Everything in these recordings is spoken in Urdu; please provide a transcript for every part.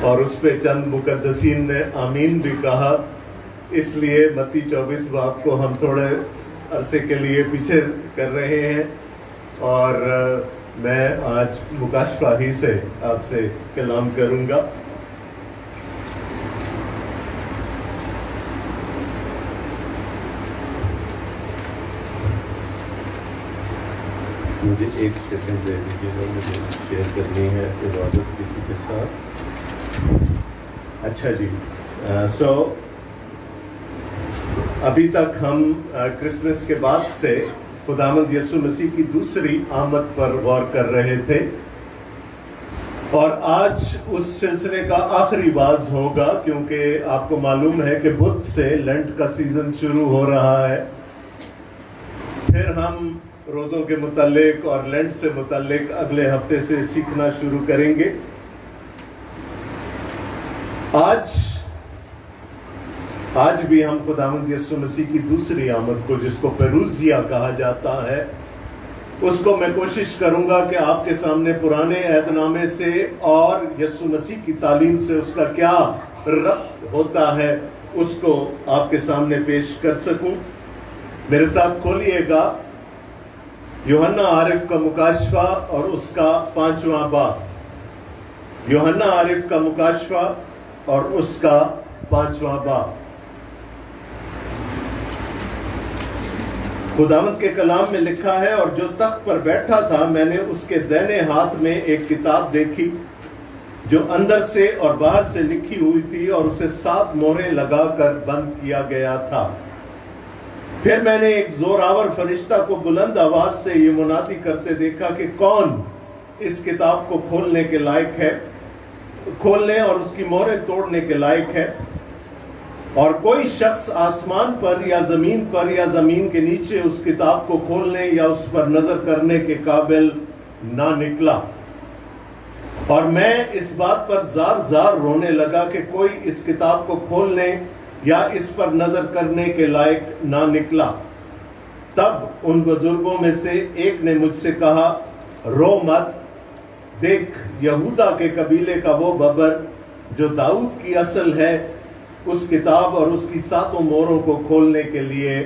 اور اس پہ چند مقدسین نے آمین بھی کہا. اس لیے متی 24 باب کو ہم تھوڑے عرصے کے لیے پیچھے کر رہے ہیں اور میں آج مکاشفہ ہی سے آپ سے کلام کروں گا. مجھے ایک سیکنڈ دے دیجیے گا, مجھے شیئر کرنی ہے عبادت کسی کے ساتھ. اچھا جی, ابھی تک ہم کرسمس کے بعد سے خداوند یسوع مسیح کی دوسری آمد پر غور کر رہے تھے اور آج اس سلسلے کا آخری باز ہوگا, کیونکہ آپ کو معلوم ہے کہ بدھ سے لینٹ کا سیزن شروع ہو رہا ہے. پھر ہم روزوں کے متعلق اور لینٹ سے متعلق اگلے ہفتے سے سیکھنا شروع کریں گے. آج بھی ہم خداوند یسوع مسیح کی دوسری آمد کو, جس کو پیروزیا کہا جاتا ہے, اس کو میں کوشش کروں گا کہ آپ کے سامنے پرانے عہد نامے سے اور یسوع مسیح کی تعلیم سے اس کا کیا ربط ہوتا ہے اس کو آپ کے سامنے پیش کر سکوں. میرے ساتھ کھولیے گا یوحنا عارف کا مکاشفہ اور اس کا 5واں باب. یوحنا عارف کا مکاشفہ اور اس کا 5واں باب. خداوند کے کلام میں لکھا ہے, اور جو تخت پر بیٹھا تھا میں نے اس کے دائنے ہاتھ میں ایک کتاب دیکھی جو اندر سے اور باہر سے لکھی ہوئی تھی اور اسے 7 مہریں لگا کر بند کیا گیا تھا. پھر میں نے ایک زوراور فرشتہ کو بلند آواز سے یہ منادی کرتے دیکھا کہ کون اس کتاب کو کھولنے کے لائق ہے, کھولنے اور اس کی مہریں توڑنے کے لائق ہے. اور کوئی شخص آسمان پر یا زمین کے نیچے اس کتاب کو کھولنے یا اس پر نظر کرنے کے قابل نہ نکلا. اور میں اس بات پر زار رونے لگا کہ کوئی اس کتاب کو کھولنے یا اس پر نظر کرنے کے لائق نہ نکلا. تب ان بزرگوں میں سے ایک نے مجھ سے کہا, رو مت, دیکھ یہودا کے قبیلے کا وہ ببر جو داؤد کی اصل ہے اس کتاب اور اس کی 7 مہروں کو کھولنے کے لیے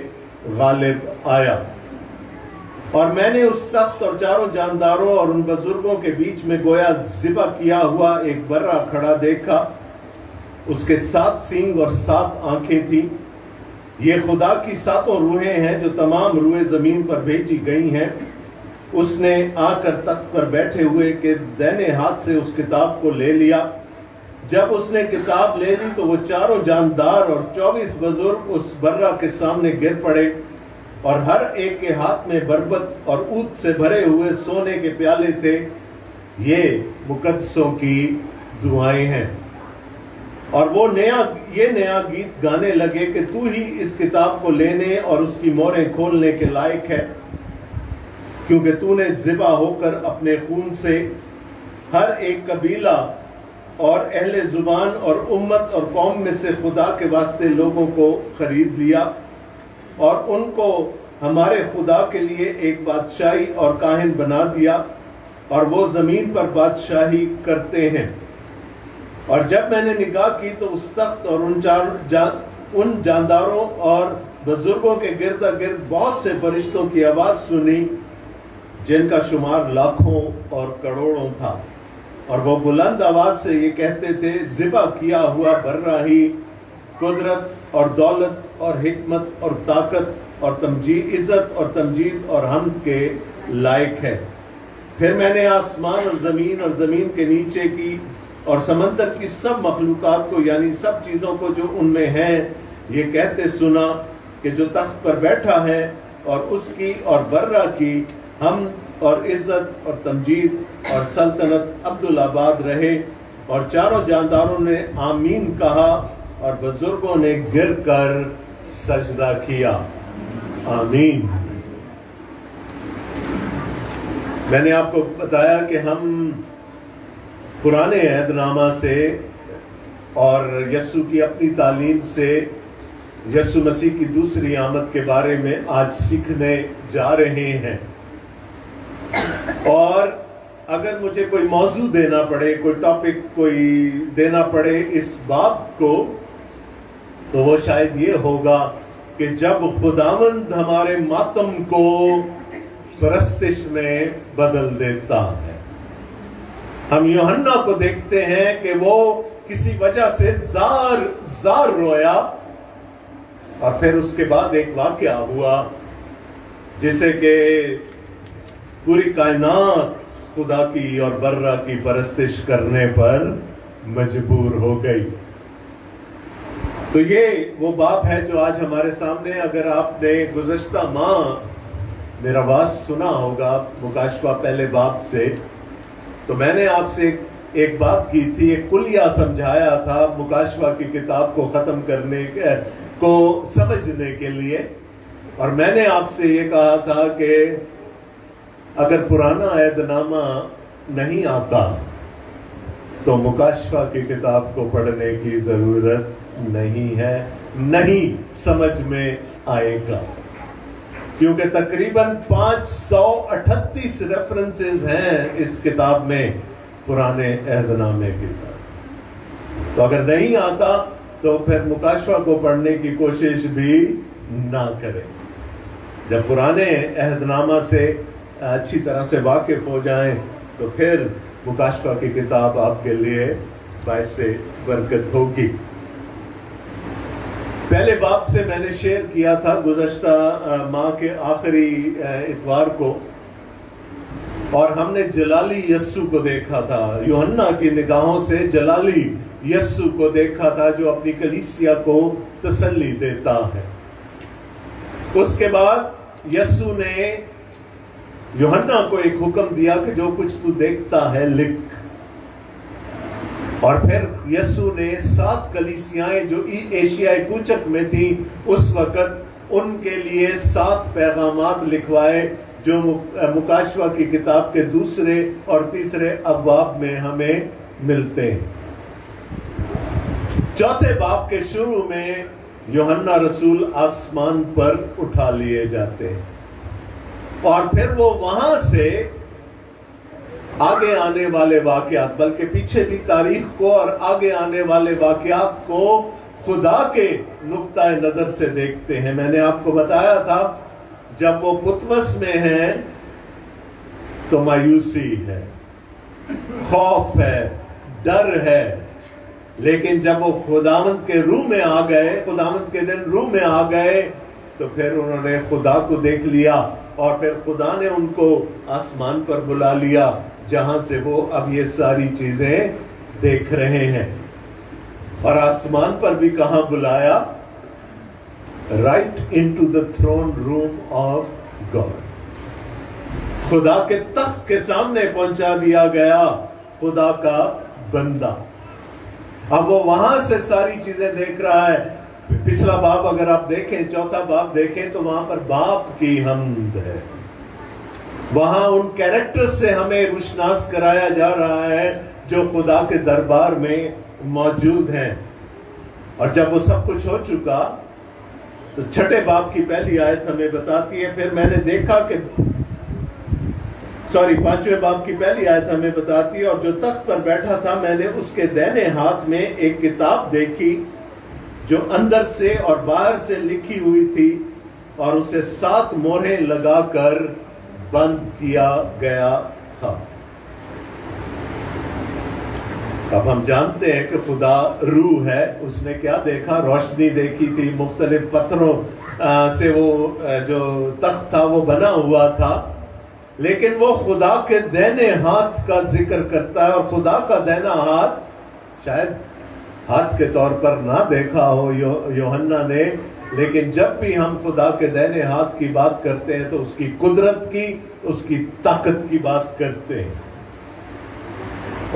غالب آیا. اور میں نے اس تخت اور 4 جانداروں اور ان بزرگوں کے بیچ میں گویا ذبح کیا ہوا ایک برہ کھڑا دیکھا. اس کے 7 سینگ اور 7 آنکھیں تھیں. یہ خدا کی 7 روحیں ہیں جو تمام روئے زمین پر بھیجی گئی ہیں. اس نے آ کر تخت پر بیٹھے ہوئے کے دائنے ہاتھ سے اس کتاب کو لے لیا. جب اس نے کتاب لے لی تو وہ 4 جاندار اور 24 بزرگ اس برہ کے سامنے گر پڑے, اور ہر ایک کے ہاتھ میں بربط اور عود سے بھرے ہوئے سونے کے پیالے تھے. یہ مقدسوں کی دعائیں ہیں. اور وہ یہ نیا گیت گانے لگے کہ تو ہی اس کتاب کو لینے اور اس کی مہریں کھولنے کے لائق ہے, کیونکہ تو نے ذبح ہو کر اپنے خون سے ہر ایک قبیلہ اور اہل زبان اور امت اور قوم میں سے خدا کے واسطے لوگوں کو خرید لیا, اور ان کو ہمارے خدا کے لیے ایک بادشاہی اور کاہن بنا دیا, اور وہ زمین پر بادشاہی کرتے ہیں. اور جب میں نے نگاہ کی تو اس تخت اور ان جانداروں اور بزرگوں کے گرد گرد بہت سے فرشتوں کی آواز سنی جن کا شمار لاکھوں اور کروڑوں تھا. اور وہ بلند آواز سے یہ کہتے تھے, ذبح کیا ہوا برہ ہی قدرت اور دولت اور حکمت اور طاقت اور عزت اور تمجید اور حمد کے لائق ہے. پھر میں نے آسمان اور زمین کے نیچے کی اور سمندر کی سب مخلوقات کو, یعنی سب چیزوں کو جو ان میں ہیں, یہ کہتے سنا کہ جو تخت پر بیٹھا ہے اور اس کی اور برہ کی حمد اور عزت اور تمجید اور سلطنت عبدالآباد رہے. اور 4 جانداروں نے آمین کہا اور بزرگوں نے گر کر سجدہ کیا. آمین. میں نے آپ کو بتایا کہ ہم پرانے عہد نامہ سے اور یسوع کی اپنی تعلیم سے یسوع مسیح کی دوسری آمد کے بارے میں آج سیکھنے جا رہے ہیں. اور اگر مجھے کوئی موضوع دینا پڑے، کوئی ٹاپک کوئی دینا پڑے اس باب کو، تو وہ شاید یہ ہوگا کہ جب خداوند ہمارے ماتم کو پرستش میں بدل دیتا ہے۔ ہم یوحنا کو دیکھتے ہیں کہ وہ کسی وجہ سے زار رویا، اور پھر اس کے بعد ایک واقعہ ہوا جسے کہ پوری کائنات خدا کی اور برہ کی پرستش کرنے پر مجبور ہو گئی۔ تو یہ وہ باب ہے جو آج ہمارے سامنے۔ اگر آپ نے گزشتہ ماہ میرا واعظ سنا ہوگا مکاشفہ پہلے باب سے، تو میں نے آپ سے ایک بات کی تھی، ایک کلیہ سمجھایا تھا مکاشفہ کی کتاب کو ختم کرنے کو سمجھنے کے لیے، اور میں نے آپ سے یہ کہا تھا کہ اگر پرانا عہد نامہ نہیں آتا تو مکاشفہ کی کتاب کو پڑھنے کی ضرورت نہیں ہے، نہیں سمجھ میں آئے گا، کیونکہ تقریباً 538 ریفرنسز ہیں اس کتاب میں، پرانے عہد نامے کی طرف۔ تو اگر نہیں آتا تو پھر مکاشفہ کو پڑھنے کی کوشش بھی نہ کریں۔ جب پرانے عہد نامہ سے اچھی طرح سے واقف ہو جائیں تو پھر مکاشفہ کی کتاب آپ کے لیے باعث برکت ہوگی۔ پہلے باب سے میں نے شیئر کیا تھا گزشتہ ماہ کے آخری اتوار کو، اور ہم نے جلالی یسوع کو دیکھا تھا، یوحنا کی نگاہوں سے جلالی یسوع کو دیکھا تھا جو اپنی کلیسیا کو تسلی دیتا ہے۔ اس کے بعد یسوع نے یوحنا کو ایک حکم دیا کہ جو کچھ تو دیکھتا ہے لکھ، اور پھر یسوع نے 7 کلیسیائیں جو ایشیائی کوچک میں تھیں اس وقت، ان کے لیے 7 پیغامات لکھوائے جو مکاشفہ کی کتاب کے 2 اور 3 ابواب میں ہمیں ملتے ہیں۔ 4 باب کے شروع میں یوحنا رسول آسمان پر اٹھا لیے جاتے ہیں، اور پھر وہ وہاں سے آگے آنے والے واقعات، بلکہ پیچھے بھی تاریخ کو اور آگے آنے والے واقعات کو خدا کے نقطہ نظر سے دیکھتے ہیں۔ میں نے آپ کو بتایا تھا جب وہ پتمس میں ہیں تو مایوسی ہے، خوف ہے، ڈر ہے، لیکن جب وہ خداوند کے روح میں آ گئے، خداوند کے دن روح میں آ گئے، تو پھر انہوں نے خدا کو دیکھ لیا، اور پھر خدا نے ان کو آسمان پر بلا لیا جہاں سے وہ اب یہ ساری چیزیں دیکھ رہے ہیں۔ اور آسمان پر بھی کہاں بلایا؟ Right into the throne room of God, خدا کے تخت کے سامنے پہنچا دیا گیا خدا کا بندہ۔ اب وہ وہاں سے ساری چیزیں دیکھ رہا ہے۔ پچھلا باب اگر آپ دیکھیں، 4 باب دیکھیں تو وہاں پر باپ کی حمد ہے، وہاں ان کیریکٹر سے ہمیں روشناس کرایا جا رہا ہے جو خدا کے دربار میں موجود ہیں۔ اور جب وہ سب کچھ ہو چکا تو 6 باب کی پہلی آیت ہمیں بتاتی ہے، پھر میں نے دیکھا کہ 5ویں باب کی پہلی آیت ہمیں بتاتی ہے، اور جو تخت پر بیٹھا تھا میں نے اس کے دائنے ہاتھ میں ایک کتاب دیکھی جو اندر سے اور باہر سے لکھی ہوئی تھی، اور اسے 7 مہریں لگا کر بند کیا گیا تھا۔ اب ہم جانتے ہیں کہ خدا روح ہے، اس نے کیا دیکھا؟ روشنی دیکھی تھی، مختلف پتھروں سے وہ جو تخت تھا وہ بنا ہوا تھا، لیکن وہ خدا کے دائنے ہاتھ کا ذکر کرتا ہے، اور خدا کا دائنا ہاتھ شاید ہاتھ کے طور پر نہ دیکھا ہو یوحنا نے، لیکن جب بھی ہم خدا کے دائنے ہاتھ کی بات کرتے ہیں تو اس کی قدرت کی، اس کی طاقت کی بات کرتے ہیں۔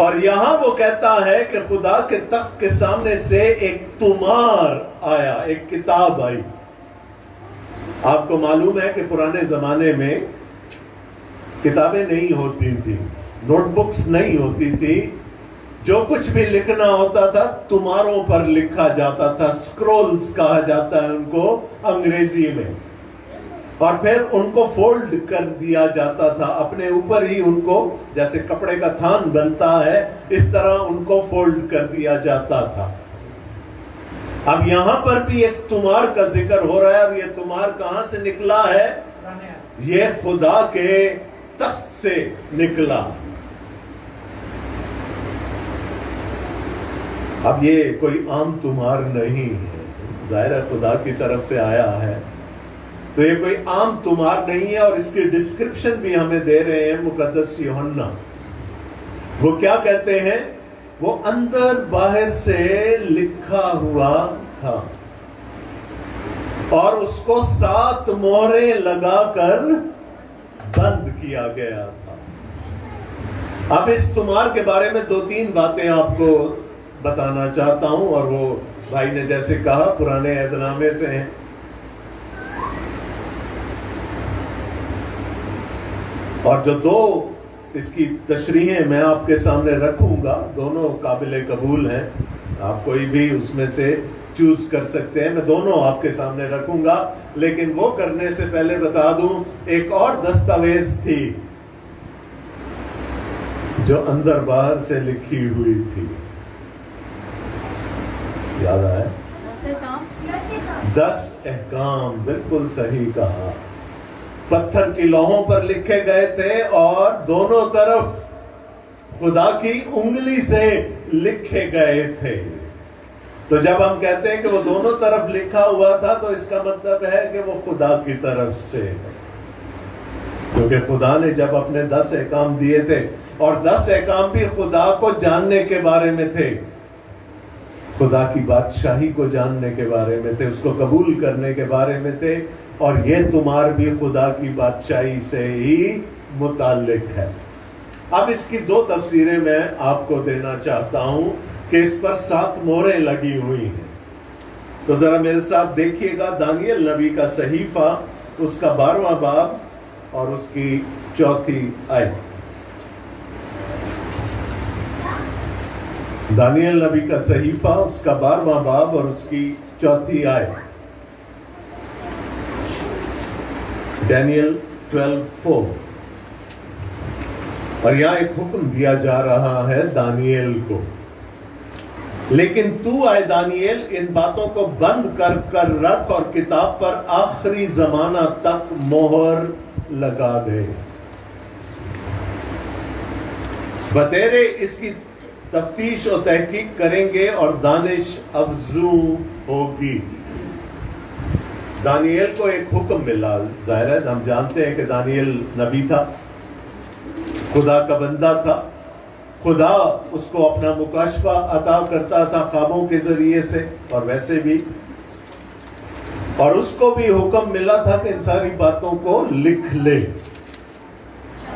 اور یہاں وہ کہتا ہے کہ خدا کے تخت کے سامنے سے ایک طومار آیا، ایک کتاب آئی۔ آپ کو معلوم ہے کہ پرانے زمانے میں کتابیں نہیں ہوتی تھی، نوٹ بکس نہیں ہوتی تھی، جو کچھ بھی لکھنا ہوتا تھا تمہاروں پر لکھا جاتا تھا، سکرولز کہا جاتا ہے ان کو انگریزی میں۔ اور پھر ان کو فولڈ کر دیا جاتا تھا، اپنے اوپر ہی ان کو جیسے کپڑے کا تھان بنتا ہے اس طرح ان کو فولڈ کر دیا جاتا تھا۔ اب یہاں پر بھی ایک تمار کا ذکر ہو رہا ہے، اور یہ تمار کہاں سے نکلا ہے؟ یہ خدا کے تخت سے نکلا۔ اب یہ کوئی عام تمار نہیں ہے، ظاہر ہے خدا کی طرف سے آیا ہے، تو یہ کوئی عام تمار نہیں ہے۔ اور اس کی ڈسکرپشن بھی ہمیں دے رہے ہیں مقدس یوحنا۔ وہ کیا کہتے ہیں؟ وہ اندر باہر سے لکھا ہوا تھا اور اس کو 7 مہریں لگا کر بند کیا گیا تھا۔ اب اس تمار کے بارے میں 2-3 باتیں آپ کو بتانا چاہتا ہوں، اور وہ بھائی نے جیسے کہا پرانے عہد نامے سے ہیں۔ اور جو 2 اس کی تشریحیں میں آپ کے سامنے رکھوں گا، دونوں قابل قبول ہیں، آپ کوئی بھی اس میں سے چوز کر سکتے ہیں، میں دونوں آپ کے سامنے رکھوں گا۔ لیکن وہ کرنے سے پہلے بتا دوں، ایک اور دستاویز تھی جو اندر باہر سے لکھی ہوئی تھی، یاد آیا؟ 10 احکام، بالکل صحیح کہا۔ پتھر کی لوحوں پر لکھے گئے تھے اور دونوں طرف خدا کی انگلی سے لکھے گئے تھے۔ تو جب ہم کہتے ہیں کہ وہ دونوں طرف لکھا ہوا تھا تو اس کا مطلب ہے کہ وہ خدا کی طرف سے ہے، کیونکہ خدا نے جب اپنے 10 احکام دیے تھے، اور 10 احکام بھی خدا کو جاننے کے بارے میں تھے، خدا کی بادشاہی کو جاننے کے بارے میں تھے، اس کو قبول کرنے کے بارے میں تھے، اور یہ تمہار بھی خدا کی بادشاہی سے ہی متعلق ہے۔ اب اس کی 2 تفسیریں میں آپ کو دینا چاہتا ہوں کہ اس پر 7 مہریں لگی ہوئی ہیں۔ تو ذرا میرے ساتھ دیکھیے گا دانیل نبی کا صحیفہ، اس کا 12واں باب اور اس کی 4تھی آیت۔ دانیل نبی کا صحیفہ، اس کا 12واں باب اور اس کی 4تھی آیت۔ ڈینیل 12:4۔ اور یہاں ایک حکم دیا جا رہا ہے دانیل کو، لیکن تو اے دانیل ان باتوں کو بند کر کر رکھ اور کتاب پر آخری زمانہ تک مہر لگا دے۔ بتیرے اس کی تفتیش و تحقیق کریں گے اور دانش افزوں ہوگی۔ دانیل کو ایک حکم ملا، ظاہر ہے ہم جانتے ہیں کہ دانیل نبی تھا، خدا کا بندہ تھا، خدا اس کو اپنا مکاشفہ عطا کرتا تھا خوابوں کے ذریعے سے اور ویسے بھی، اور اس کو بھی حکم ملا تھا کہ ان ساری باتوں کو لکھ لے۔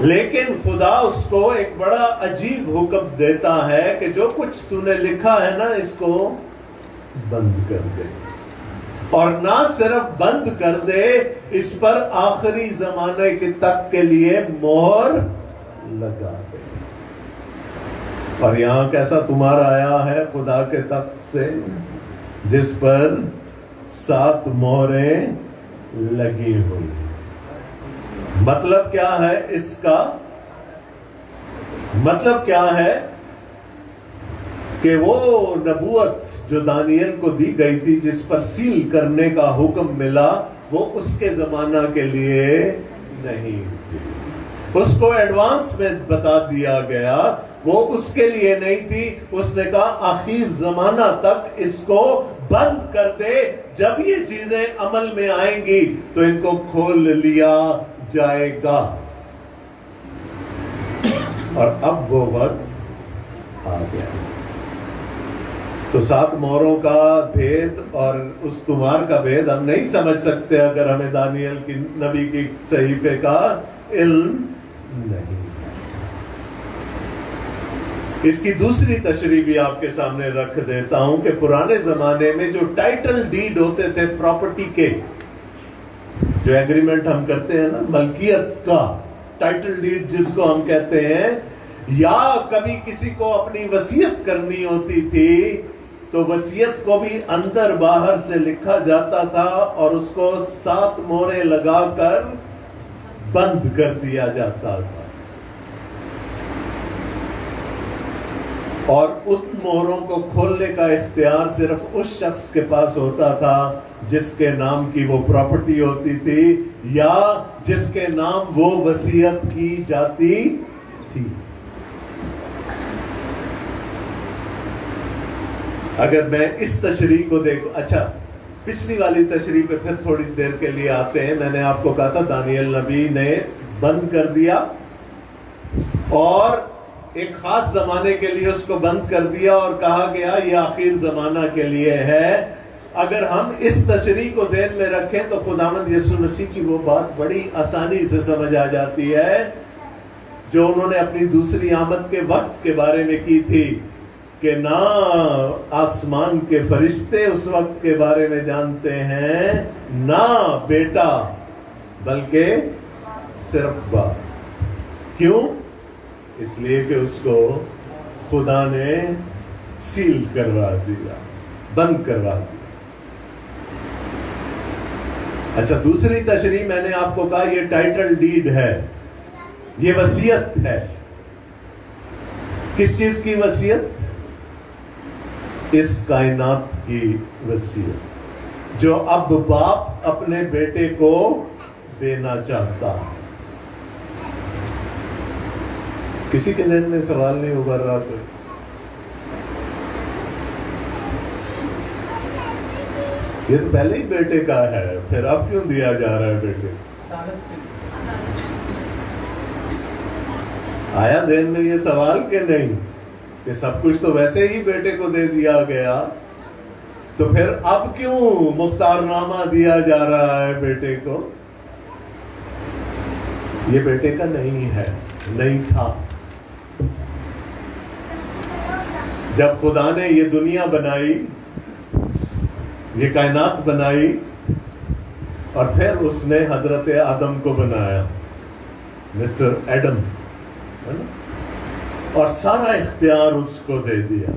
لیکن خدا اس کو ایک بڑا عجیب حکم دیتا ہے کہ جو کچھ تو نے لکھا ہے نا اس کو بند کر دے، اور نہ صرف بند کر دے، اس پر آخری زمانے کے تک کے لیے مہر لگا دے۔ اور یہاں کیسا تمہارا آیا ہے خدا کے تخت سے، جس پر 7 مہریں لگی ہوئی۔ مطلب کیا ہے اس کا؟ مطلب کیا ہے کہ وہ نبوت جو دانیل کو دی گئی تھی، جس پر سیل کرنے کا حکم ملا، وہ اس کے زمانہ کے لیے نہیں تھی، اس کو ایڈوانس میں بتا دیا گیا، وہ اس کے لیے نہیں تھی۔ اس نے کہا آخر زمانہ تک اس کو بند کر دے، جب یہ چیزیں عمل میں آئیں گی تو ان کو کھول لیا جائے گا۔ اور اب وہ وقت آ گیا۔ تو 7 مہروں کا بھید اور اس تمہار کا بھید ہم نہیں سمجھ سکتے اگر ہمیں دانیل کی نبی کی صحیفے کا علم نہیں۔ اس کی دوسری تشریح بھی آپ کے سامنے رکھ دیتا ہوں کہ پرانے زمانے میں جو ٹائٹل ڈیڈ ہوتے تھے پراپرٹی کے، جو ایگریمنٹ ہم کرتے ہیں نا ملکیت کا، ٹائٹل ڈیڈ جس کو ہم کہتے ہیں، یا کبھی کسی کو اپنی وصیت کرنی ہوتی تھی تو وصیت کو بھی اندر باہر سے لکھا جاتا تھا اور اس کو 7 مہریں لگا کر بند کر دیا جاتا تھا، اور ان مہروں کو کھولنے کا اختیار صرف اس شخص کے پاس ہوتا تھا جس کے نام کی وہ پراپرٹی ہوتی تھی یا جس کے نام وہ وصیت کی جاتی تھی۔ اگر میں اس تشریح کو دیکھوں، اچھا پچھلی والی تشریح پہ پھر تھوڑی دیر کے لیے آتے ہیں۔ میں نے آپ کو کہا تھا دانیال نبی نے بند کر دیا اور ایک خاص زمانے کے لیے اس کو بند کر دیا اور کہا گیا یہ آخر زمانہ کے لیے ہے۔ اگر ہم اس تشریح کو ذہن میں رکھیں تو خداوند یسوع مسیح کی وہ بات بڑی آسانی سے سمجھ آ جاتی ہے جو انہوں نے اپنی دوسری آمد کے وقت کے بارے میں کی تھی کہ نہ آسمان کے فرشتے اس وقت کے بارے میں جانتے ہیں نہ بیٹا بلکہ صرف باپ۔ کیوں؟ اس لیے کہ اس کو خدا نے سیل کروا دیا، بند کروا دیا۔ اچھا دوسری تشریح میں نے آپ کو کہا یہ ٹائٹل ڈیڈ ہے، یہ وصیت ہے۔ کس چیز کی وصیت؟ اس کائنات کی وصیت جو اب باپ اپنے بیٹے کو دینا چاہتا ہے۔ کسی کے ذہن میں سوال نہیں ابھر رہا کوئی؟ یہ تو پہلے ہی بیٹے کا ہے، پھر اب کیوں دیا جا رہا ہے بیٹے؟ آیا ذہن میں یہ سوال کہ نہیں کہ سب کچھ تو ویسے ہی بیٹے کو دے دیا گیا، تو پھر اب کیوں مختار نامہ دیا جا رہا ہے بیٹے کو؟ یہ بیٹے کا نہیں ہے، نہیں تھا۔ جب خدا نے یہ دنیا بنائی، یہ کائنات بنائی، اور پھر اس نے حضرت آدم کو بنایا، مسٹر ایڈم، اور سارا اختیار اس کو دے دیا۔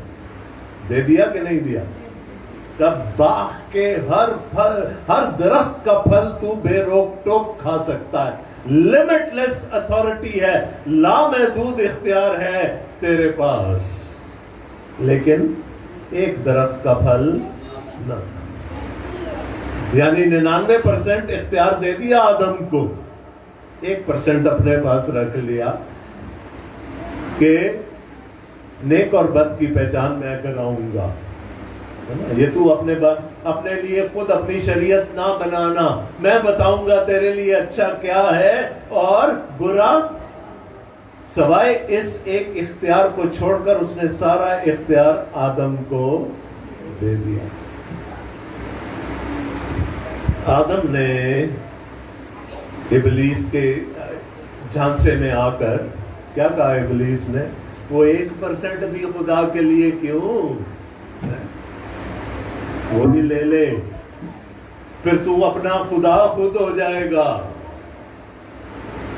دے دیا کہ نہیں دیا؟ تب باغ کے ہر درخت کا پھل تو بے روک ٹوک کھا سکتا ہے، لمٹ لیس اتھارٹی ہے، لامحدود اختیار ہے تیرے پاس، لیکن ایک درخت کا پھل نہ۔ یعنی 99% اختیار دے دیا آدم کو، 1% اپنے پاس رکھ لیا کہ نیک اور بد کی پہچان میں کراؤں گا۔ یہ تو اپنے لیے خود اپنی شریعت نہ بنانا، میں بتاؤں گا تیرے لیے اچھا کیا ہے اور برا۔ سوائے اس ایک اختیار کو چھوڑ کر اس نے سارا اختیار آدم کو دے دیا۔ آدم نے ابلیس کے جھانسے میں آ کر کیا کہا؟ ابلیس نے وہ 1% بھی خدا کے لیے کیوں، وہ بھی لے لے، پھر تو اپنا خدا خود ہو جائے گا،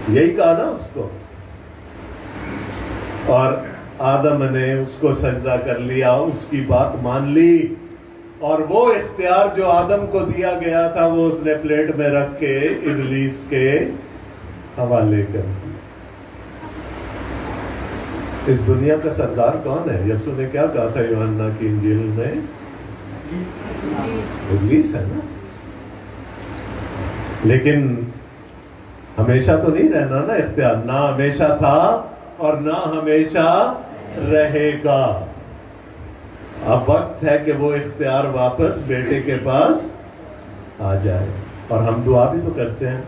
یہی کہا نا اس کو۔ اور آدم نے اس کو سجدہ کر لیا، اس کی بات مان لی، اور وہ اختیار جو آدم کو دیا گیا تھا وہ اس نے پلیٹ میں رکھ کے ابلیس کے حوالے کر دیا۔ اس دنیا کا سردار کون ہے؟ یسوع نے کیا کہا تھا یوحنا کی انجیل میں؟ ابلیس ہے نا۔ لیکن ہمیشہ تو نہیں رہنا نا اختیار، نہ ہمیشہ تھا اور نہ ہمیشہ رہے گا۔ اب وقت ہے کہ وہ اختیار واپس بیٹے کے پاس آ جائے، اور ہم دعا بھی تو کرتے ہیں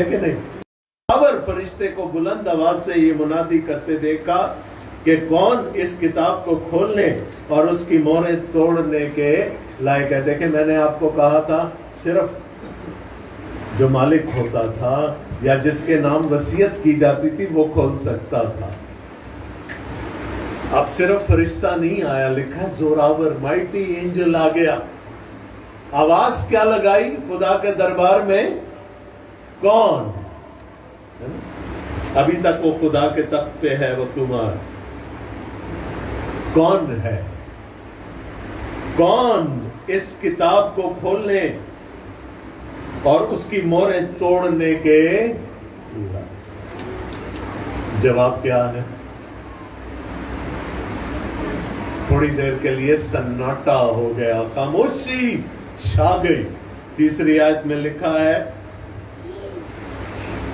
کہ نہیں؟ خبر فرشتے کو بلند آواز سے یہ منادی کرتے دیکھا کہ کون اس کتاب کو کھولنے اور اس کی مہریں توڑنے کے لائق ہے۔ دیکھیں میں نے آپ کو کہا تھا صرف جو مالک ہوتا تھا یا جس کے نام وصیت کی جاتی تھی وہ کھول سکتا تھا۔ اب صرف فرشتہ نہیں آیا، لکھا زوراور مائٹی اینجل آ گیا۔ آواز کیا لگائی خدا کے دربار میں؟ کون؟ ابھی تک وہ خدا کے تخت پہ ہے، وہ تمہارا کون ہے؟ کون اس کتاب کو کھولنے اور اس کی موریں توڑنے کے جواب کیا ہے؟ تھوڑی دیر کے لیے سناٹا ہو گیا، خاموشی چھا گئی۔ تیسری آیت میں لکھا ہے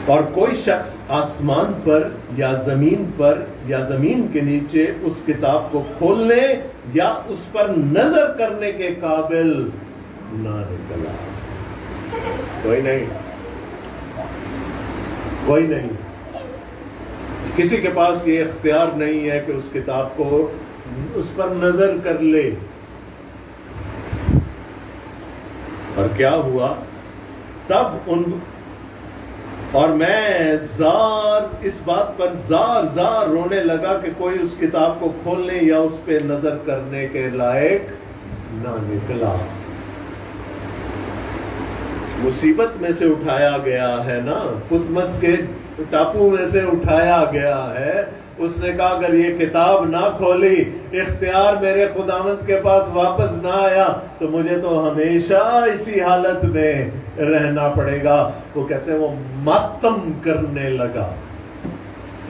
اور کوئی شخص آسمان پر یا زمین پر یا زمین کے نیچے اس کتاب کو کھولنے یا اس پر نظر کرنے کے قابل نہ نکلا۔ کوئی نہیں، کوئی نہیں، کسی کے پاس یہ اختیار نہیں ہے کہ اس کتاب کو اس پر نظر کر لے۔ اور کیا ہوا تب اور میں اس بات پر زار رونے لگا کہ کوئی اس کتاب کو کھولنے یا اس پہ نظر کرنے کے لائق نہ نکلا۔ مصیبت میں سے اٹھایا گیا ہے نا، پتمس کے ٹاپو میں سے اٹھایا گیا ہے۔ اس نے کہا اگر یہ کتاب نہ کھولی، اختیار میرے خداوند کے پاس واپس نہ آیا تو مجھے تو ہمیشہ اسی حالت میں رہنا پڑے گا۔ وہ کہتے ہیں وہ ماتم کرنے لگا،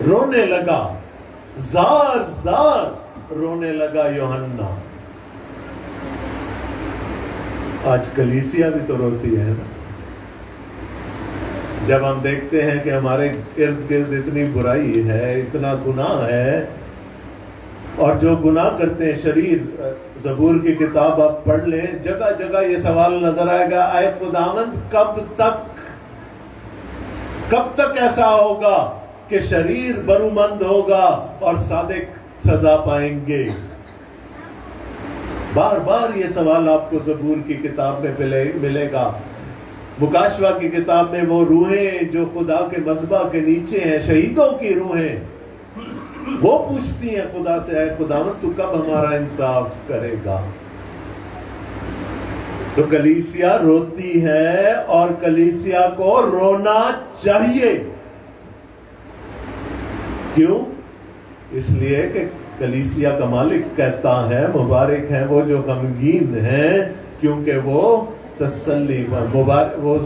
رونے لگا، زار رونے لگا یوحنا۔ آج کلیسیا بھی تو روتی ہے نا، جب ہم دیکھتے ہیں کہ ہمارے ارد گرد اتنی برائی ہے، اتنا گناہ ہے، اور جو گناہ کرتے ہیں شریر، زبور کی کتاب آپ پڑھ لیں، جگہ جگہ یہ سوال نظر آئے گا، اے خداوند کب تک ایسا ہوگا کہ شریر برومند ہوگا اور صادق سزا پائیں گے؟ بار بار یہ سوال آپ کو زبور کی کتاب میں ملے گا۔ مکاشوہ کی کتاب میں وہ روحیں جو خدا کے مذبح کے نیچے ہیں، شہیدوں کی روحیں، وہ پوچھتی ہیں خدا سے، اے خداوند تو کب ہمارا انصاف کرے گا؟ تو کلیسیا روتی ہے، اور کلیسیا کو رونا چاہیے۔ کیوں؟ اس لیے کہ کلیسیا کا مالک کہتا ہے مبارک ہیں وہ جو غمگین ہیں، کیونکہ وہ تسلی، وہ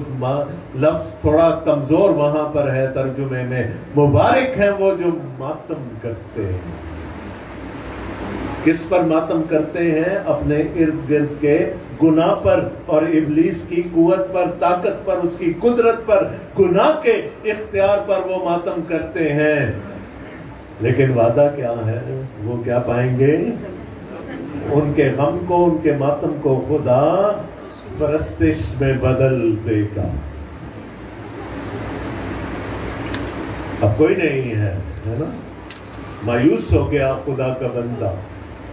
لفظ تھوڑا کمزور وہاں پر ہے ترجمے میں، مبارک ہیں وہ جو ماتم کرتے ہیں۔ کس پر ماتم کرتے ہیں؟ اپنے ارد گرد کے گناہ پر اور ابلیس کی قوت پر، طاقت پر، اس کی قدرت پر، گناہ کے اختیار پر وہ ماتم کرتے ہیں۔ لیکن وعدہ کیا ہے؟ وہ کیا پائیں گے؟ ان کے غم کو، ان کے ماتم کو خدا پرستش میں بدل دے گا۔ اب کوئی نہیں ہے نا، مایوس ہو گیا خدا کا بندہ،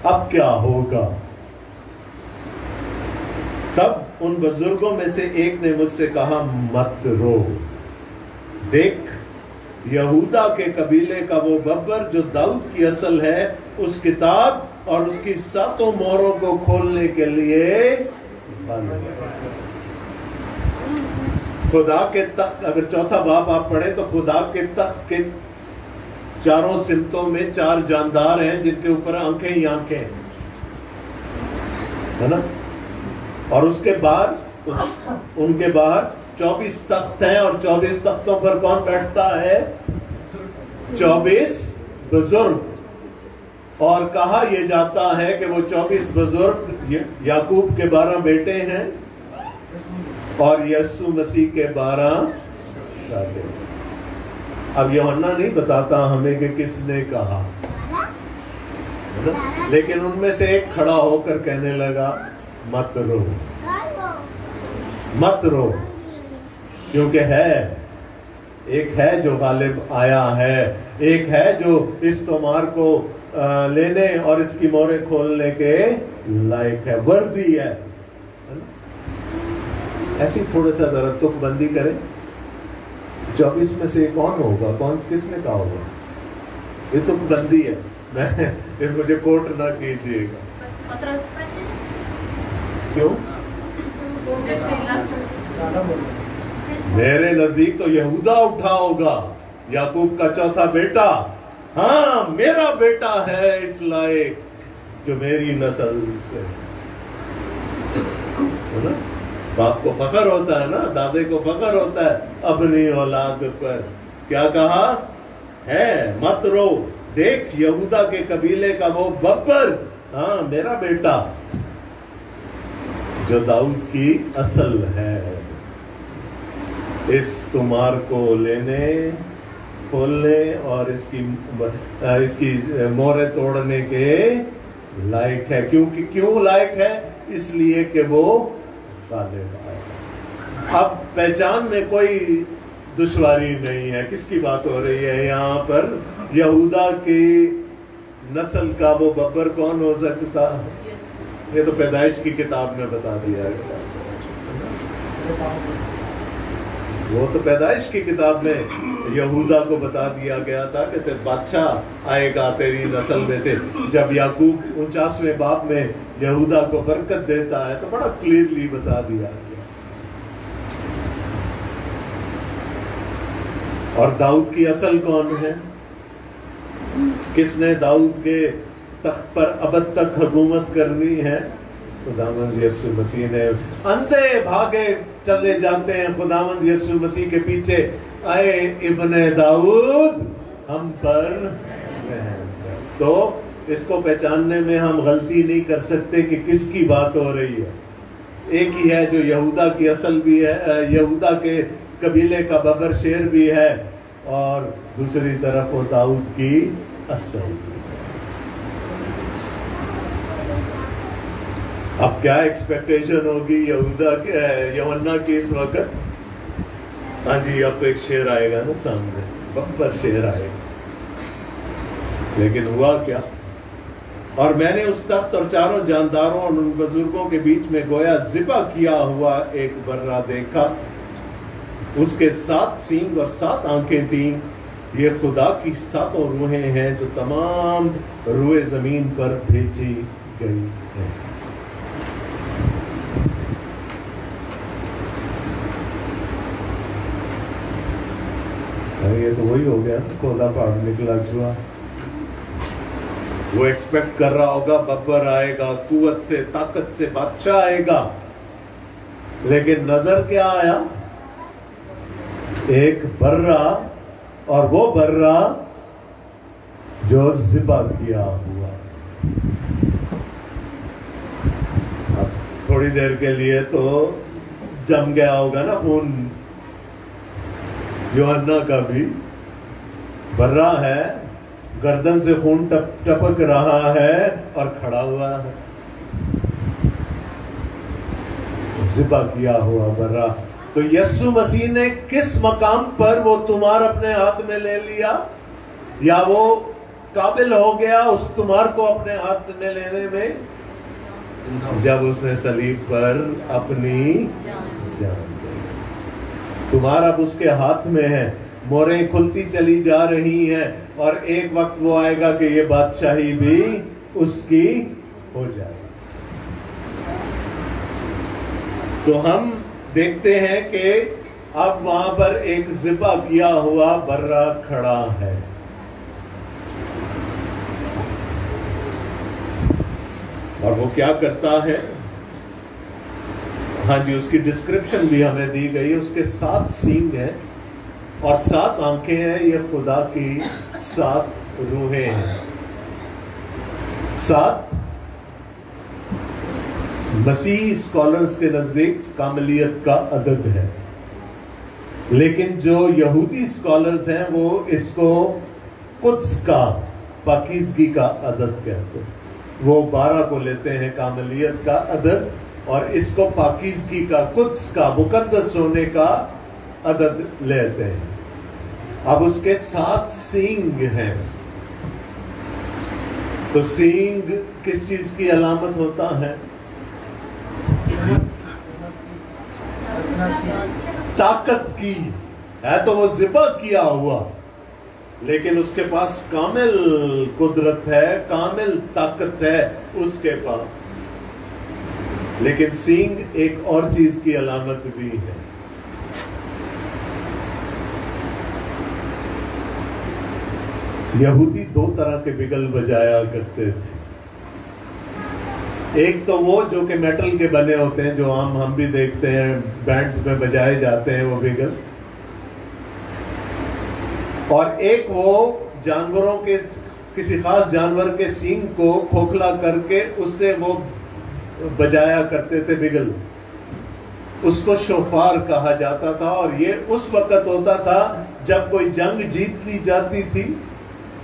اب کیا ہوگا؟ تب ان بزرگوں میں سے ایک نے مجھ سے کہا مت رو، دیکھ یہودا کے قبیلے کا وہ ببر جو داؤد کی اصل ہے، اس کتاب اور اس کی 7 مہروں کو کھولنے کے لیے خدا کے تخت، اگر 4 باب آپ پڑھیں تو خدا کے تخت کے چاروں سمتوں میں 4 جاندار ہیں جن کے اوپر آنکھیں ہی آنکھیں ہے نا، اور اس کے بعد ان کے باہر 24 تخت ہیں، اور 24 تختوں پر کون بیٹھتا ہے؟ 24 بزرگ۔ اور کہا یہ جاتا ہے کہ وہ 24 بزرگ یعقوب کے 12 بیٹے ہیں اور یسوع مسیح کے 12 شاگرد۔ اب یوحنا نہیں بتاتا ہمیں کہ کس نے کہا، لیکن ان میں سے ایک کھڑا ہو کر کہنے لگا مت رو، مت رو، کیونکہ ایک ہے جو غالب آیا ہے، ایک ہے جو اس تمہار کو لینے اور اس کی موریں کھولنے کے لائق ہے، وردی ہے۔ ایسی تھوڑا سا ذرا تک بندی کریں، 24 میں سے کون ہوگا، کس نے کہا ہوگا؟ یہ تک بندی ہے، مجھے کوٹ نہ کیجیے گا۔ کیوں؟ میرے نزدیک تو یہودا اٹھا ہوگا، یعقوب کا 4تھا بیٹا، ہاں میرا بیٹا ہے اس لائق جو میری نسل سے، ہے نا, باپ کو فخر ہوتا ہے نا, دادے کو فخر ہوتا ہے اپنی اولاد پر. کیا کہا ہے, مت رو, دیکھ یہودا کے قبیلے کا وہ ببر, ہاں میرا بیٹا, جو داؤد کی اصل ہے, اس تمہار کو لینے کھولنے اور اس کی مورے توڑنے کے لائق ہے. کیوں لائق ہے؟ اس لیے کہ وہ غالب ہے. اب پہچان میں کوئی دشواری نہیں ہے. کس کی بات ہو رہی ہے یہاں پر؟ یہودا کی نسل کا وہ ببر کون ہو سکتا؟ یہ تو پیدائش کی کتاب میں بتا دیا گیا. وہ تو پیدائش کی کتاب میں یہودا کو بتا دیا گیا تھا کہ بادشاہ آئے گا تیری نسل میں سے. جب یعقوب 49ویں باب میں یہودا کو برکت دیتا ہے تو بڑا کلیئرلی بتا دیا گیا. اور داؤد کی اصل کون ہے؟ کس نے داؤد کے تخت پر ابد تک حکومت کرنی ہے؟ خداوند یسوع مسیح نے. اندھے بھاگے چلے جاتے ہیں خداوند یسوع مسیح کے پیچھے, اے ابن داؤد ہم پر رحم کر. تو اس کو پہچاننے میں ہم غلطی نہیں کر سکتے کہ کس کی بات ہو رہی ہے. ایک ہی ہے جو یہودا کی اصل بھی ہے, یہودا کے قبیلے کا ببر شیر بھی ہے, اور دوسری طرف وہ داؤد کی اصل بھی. اب کیا ایکسپیکٹیشن ہوگی یوحنا کی اس وقت؟ ہاں جی, اب تو ایک شیر آئے گا نا سامنے, ببر شیر آئے گا. لیکن ہوا کیا؟ اور میں نے اس تخت اور چاروں جانداروں اور ان بزرگوں کے بیچ میں گویا ذبح کیا ہوا ایک برہ دیکھا. اس کے 7 سینگ اور 7 آنکھیں تھیں. یہ خدا کی 7 روحیں ہیں جو تمام روئے زمین پر بھیجی گئی ہیں. یہ تو وہی ہو گیا نا, کھولا پہاڑ نکلا چوہا. وہ ایکسپیکٹ کر رہا ہوگا ببر آئے گا, قوت سے طاقت سے بادشاہ آئے گا, لیکن نظر کیا آیا؟ ایک برہ, اور وہ برہ جو ذبح کیا ہوا. اب تھوڑی دیر کے لیے تو جم گیا ہوگا نا خون. یوحنا کا بھی برہ ہے, گردن سے خون ٹپک رہا ہے اور کھڑا ہوا ہے. ذبح کیا ہوا برہ. تو یسوع مسیح نے کس مقام پر وہ تمہار اپنے ہاتھ میں لے لیا, یا وہ قابل ہو گیا اس تمہار کو اپنے ہاتھ میں لینے میں؟ جب اس نے صلیب پر اپنی جان. تمہارا اب اس کے ہاتھ میں ہے, موریں کھلتی چلی جا رہی ہیں, اور ایک وقت وہ آئے گا کہ یہ بادشاہی بھی اس کی ہو جائے. تو ہم دیکھتے ہیں کہ اب وہاں پر ایک ذبح کیا ہوا برہ کھڑا ہے. اور وہ کیا کرتا ہے؟ ہاں جی, اس کی ڈسکرپشن بھی ہمیں دی گئی. اس کے 7 سینگ ہیں اور 7 آنکھیں ہیں. یہ خدا کی 7 روحیں ہیں. 7 مسیحی اسکالرز کے نزدیک کاملیت کا عدد ہے, لیکن جو یہودی اسکالرز ہیں وہ اس کو قدس کا, پاکیزگی کا عدد کہتے ہیں. وہ 12 کو لیتے ہیں کاملیت کا عدد, اور اس کو پاکیزگی کا, قدس کا, مقدس ہونے کا عدد لیتے ہیں. اب اس کے 7 سینگ ہیں. تو سینگ کس چیز کی علامت ہوتا ہے؟ طاقت کی ہے. تو وہ ذبح کیا ہوا, لیکن اس کے پاس کامل قدرت ہے, کامل طاقت ہے اس کے پاس. لیکن سینگ ایک اور چیز کی علامت بھی ہے. یہودی 2 طرح کے بگل بجایا کرتے تھے. ایک تو وہ جو کہ میٹل کے بنے ہوتے ہیں، جو ہم بھی دیکھتے ہیں بینڈز میں بجائے جاتے ہیں وہ بیگل، اور ایک وہ جانوروں کے کسی خاص جانور کے سینگ کو کھوکھلا کر کے اس سے وہ بجایا کرتے تھے بیگل، اس کو شوفار کہا جاتا تھا. اور یہ اس وقت ہوتا تھا جب کوئی جنگ جیت لی جاتی تھی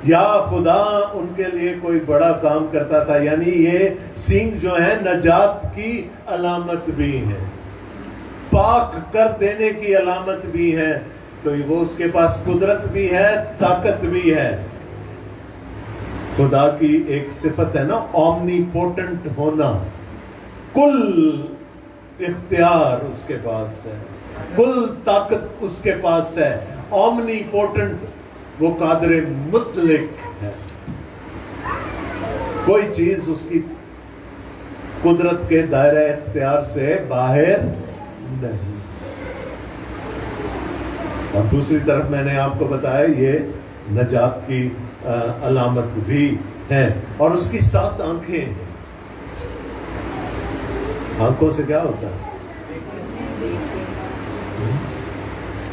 یا خدا ان کے لیے کوئی بڑا کام کرتا تھا. یعنی یہ سینگ جو ہے نجات کی علامت بھی ہے، پاک کر دینے کی علامت بھی ہے. تو وہ اس کے پاس قدرت بھی ہے، طاقت بھی ہے. خدا کی ایک صفت ہے نا، اومنی پوٹنٹ ہونا، کل اختیار اس کے پاس ہے، کل طاقت اس کے پاس ہے. اومنی پوٹنٹ، وہ قادر مطلق ہے، کوئی چیز اس کی قدرت کے دائرہ اختیار سے باہر نہیں. اور دوسری طرف میں نے آپ کو بتایا یہ نجات کی علامت بھی ہے. اور اس کی 7 آنکھیں ہیں. آنکھوں سے کیا ہوتا ہے؟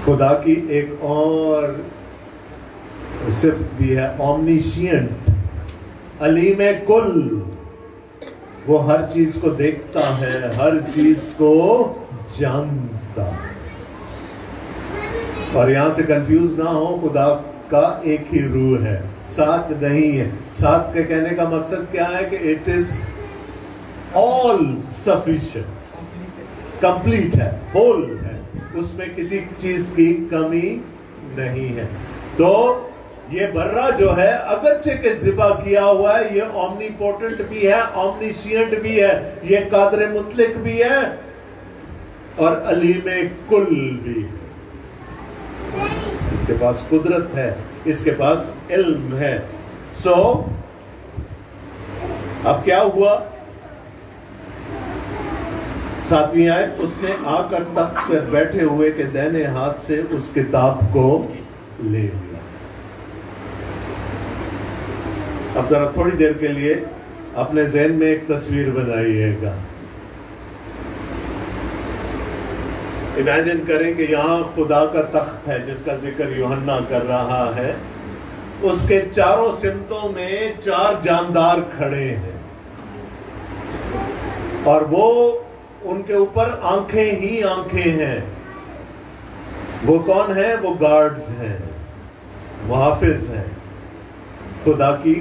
خدا کی ایک اور صفت بھی ہے، اومنیشینٹ، علیم کل. وہ ہر چیز کو دیکھتا ہے، ہر چیز کو جانتا. اور یہاں سے کنفیوز نہ ہو، خدا کا ایک ہی روح ہے، 7 نہیں ہے. 7 کے کہنے کا مقصد کیا ہے کہ it is all sufficient، complete ہے، ہول ہے، اس میں کسی چیز کی کمی نہیں ہے. تو یہ برہ جو ہے اگرچہ کہ ذبح کیا ہوا ہے، یہ اومنی پوٹنٹ بھی ہے، اومنیشینٹ بھی ہے، یہ قادر مطلق بھی ہے اور علیم کل بھی ہے. اس کے پاس قدرت ہے، اس کے پاس علم ہے. سو اب کیا ہوا؟ 7ویں آیت، اس نے آ کر تخت پر بیٹھے ہوئے کے دائیں ہاتھ سے اس کتاب کو لے لیا. اب ذرا تھوڑی دیر کے لیے اپنے ذہن میں ایک تصویر بنائیے گا. امیجن کریں کہ یہاں خدا کا تخت ہے جس کا ذکر یوحنا کر رہا ہے. اس کے چاروں سمتوں میں 4 جاندار کھڑے ہیں اور وہ ان کے اوپر آنکھیں ہی آنکھیں ہیں. وہ کون ہیں؟ وہ گارڈز ہیں، محافظ ہیں خدا کی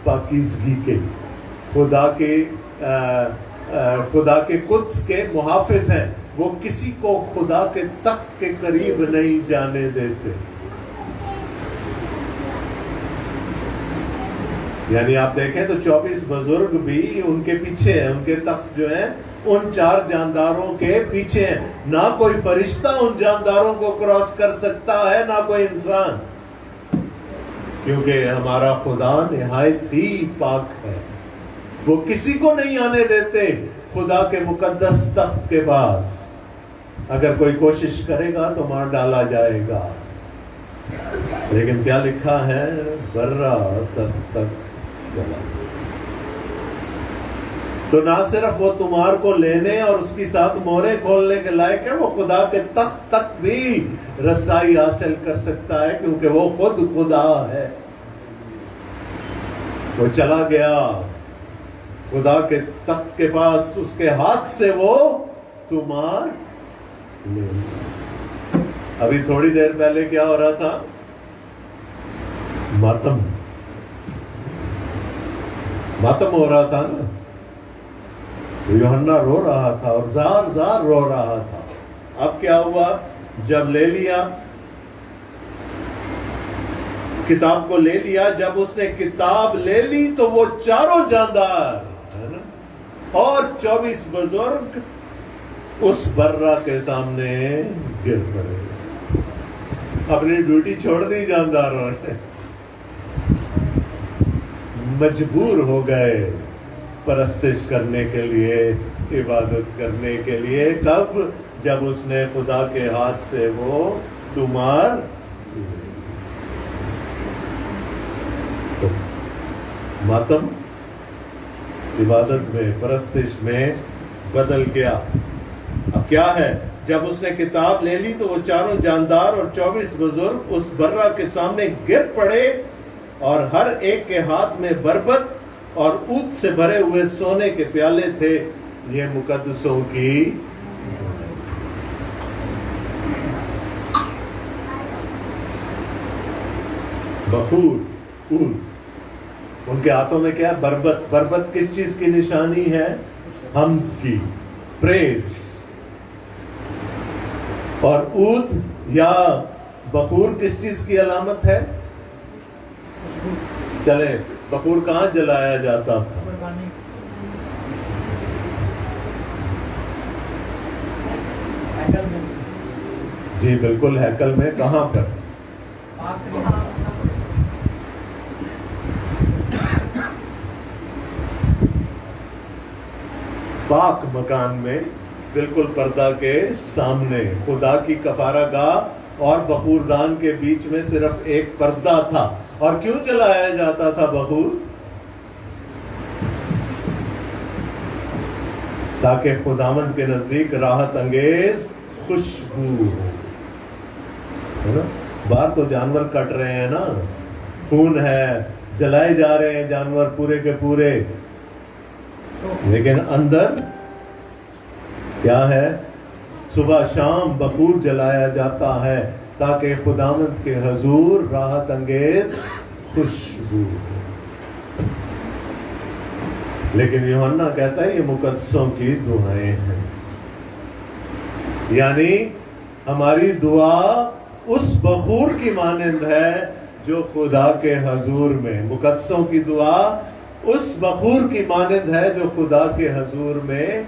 پاکیزگی کے، خدا کے قدس کے محافظ ہیں. وہ کسی کو خدا کے تخت کے قریب نہیں جانے دیتے. یعنی آپ دیکھیں تو 24 بزرگ بھی ان کے پیچھے ہیں، ان کے تخت جو ہیں ان 4 جانداروں کے پیچھے ہیں. نہ کوئی فرشتہ ان جانداروں کو کراس کر سکتا ہے، نہ کوئی انسان، کیونکہ ہمارا خدا نہایت ہی پاک ہے. وہ کسی کو نہیں آنے دیتے خدا کے مقدس تخت کے پاس. اگر کوئی کوشش کرے گا تو مار ڈالا جائے گا. لیکن کیا لکھا ہے؟ برا تخت تک چلا. تو نہ صرف وہ تمہار کو لینے اور اس کی 7 مہریں کھولنے کے لائق ہے، وہ خدا کے تخت تک بھی رسائی حاصل کر سکتا ہے کیونکہ وہ خود خدا ہے. وہ چلا گیا خدا کے تخت کے پاس، اس کے ہاتھ سے وہ تمہار لے. ابھی تھوڑی دیر پہلے کیا ہو رہا تھا؟ ماتم ہو رہا تھا نا. یوحنا رو رہا تھا اور زار زار رو رہا تھا. اب کیا ہوا؟ جب لے لیا کتاب کو، لے لیا، جب اس نے کتاب لے لی تو وہ 4 جاندار ہے نا اور 24 بزرگ اس برہ کے سامنے گر پڑے. اپنی ڈیوٹی چھوڑ دی جانداروں نے، مجبور ہو گئے پرستش کرنے کے لیے، عبادت کرنے کے لیے. کب؟ جب اس نے خدا کے ہاتھ سے وہ تمہار ماتم عبادت میں، پرستش میں بدل گیا۔ اب کیا ہے، جب اس نے کتاب لے لی تو وہ چاروں جاندار اور 24 بزرگ اس برہ کے سامنے گر پڑے، اور ہر ایک کے ہاتھ میں بربط اور اود سے بھرے ہوئے سونے کے پیالے تھے، یہ مقدسوں کی بخور، اود، ان کے ہاتھوں میں کیا ہے؟ بربط۔ بربط کس چیز کی نشانی ہے؟ حمد کی، پریز۔ اور اود یا بخور کس چیز کی علامت ہے؟ چلیں، بخور کہاں جلایا جاتا تھا؟ جی بالکل، ہیکل میں۔ کہاں پر؟ پاک مکان میں، بالکل پردہ کے سامنے۔ خدا کی کفارہ گاہ اور بخوردان کے بیچ میں صرف ایک پردہ تھا۔ اور کیوں جلایا جاتا تھا بخور؟ تاکہ خداوند کے نزدیک راحت انگیز خوشبو ہو۔ باہر تو جانور کٹ رہے ہیں نا، خون ہے، جلائے جا رہے ہیں جانور پورے کے پورے، لیکن اندر کیا ہے؟ صبح شام بخور جلایا جاتا ہے تاکہ خداوند کے حضور راحت انگیز خوشبو۔ لیکن یوحنا کہتا ہے یہ مقدسوں کی دعائیں ہیں، یعنی ہماری دعا اس بخور کی مانند ہے جو خدا کے حضور میں، مقدسوں کی دعا اس بخور کی مانند ہے جو خدا کے حضور میں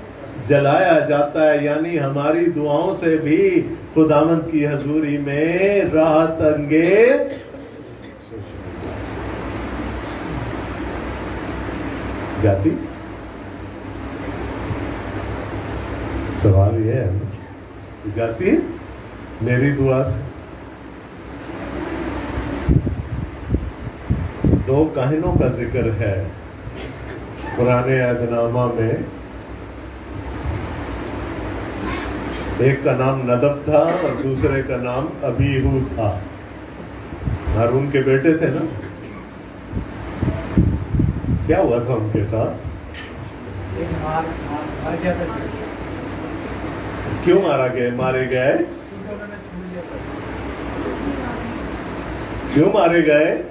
جلایا جاتا ہے، یعنی ہماری دعاؤں سے بھی خداوند کی حضوری میں راحت انگیز جاتی۔ سوال یہ ہے جاتی میری دعا سے؟ دو کاہنوں کا ذکر ہے پرانے عہد نامہ میں، ایک کا نام ندب تھا اور دوسرے کا نام ابیہو تھا، ہارون کے بیٹے تھے نا۔ کیا ہوا تھا ان کے ساتھ؟ کیوں مارے گئے؟ کیوں مارے گئے؟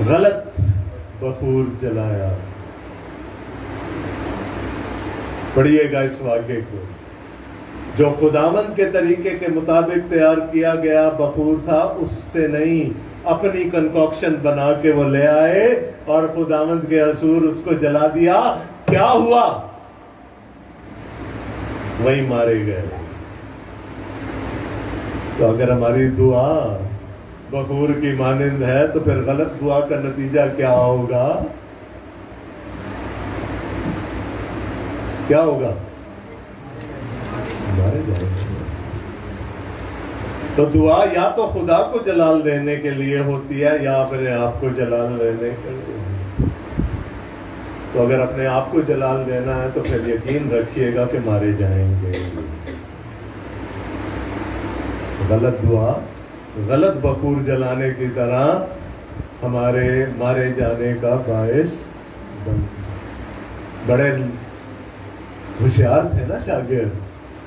غلط بخور جلایا۔ پڑھیے گا اس واقعے کو۔ جو خداوند کے طریقے کے مطابق تیار کیا گیا بخور تھا، اس سے نہیں، اپنی کنکوکشن بنا کے وہ لے آئے اور خداوند کے حضور اس کو جلا دیا۔ کیا ہوا؟ وہی مارے گئے۔ تو اگر ہماری دعا بخور کی مانند ہے تو پھر غلط دعا کا نتیجہ کیا ہوگا؟ کیا ہوگا؟ مارے جائیں گے۔ تو دعا یا تو خدا کو جلال دینے کے لیے ہوتی ہے یا اپنے آپ کو جلال دینے کے لیے۔ تو اگر اپنے آپ کو جلال دینا ہے تو پھر یقین رکھیے گا کہ مارے جائیں گے۔ غلط دعا، غلط بخور جلانے کی طرح ہمارے مارے جانے کا باعث بن۔ بڑے ہوشیار تھے نا شاگرد،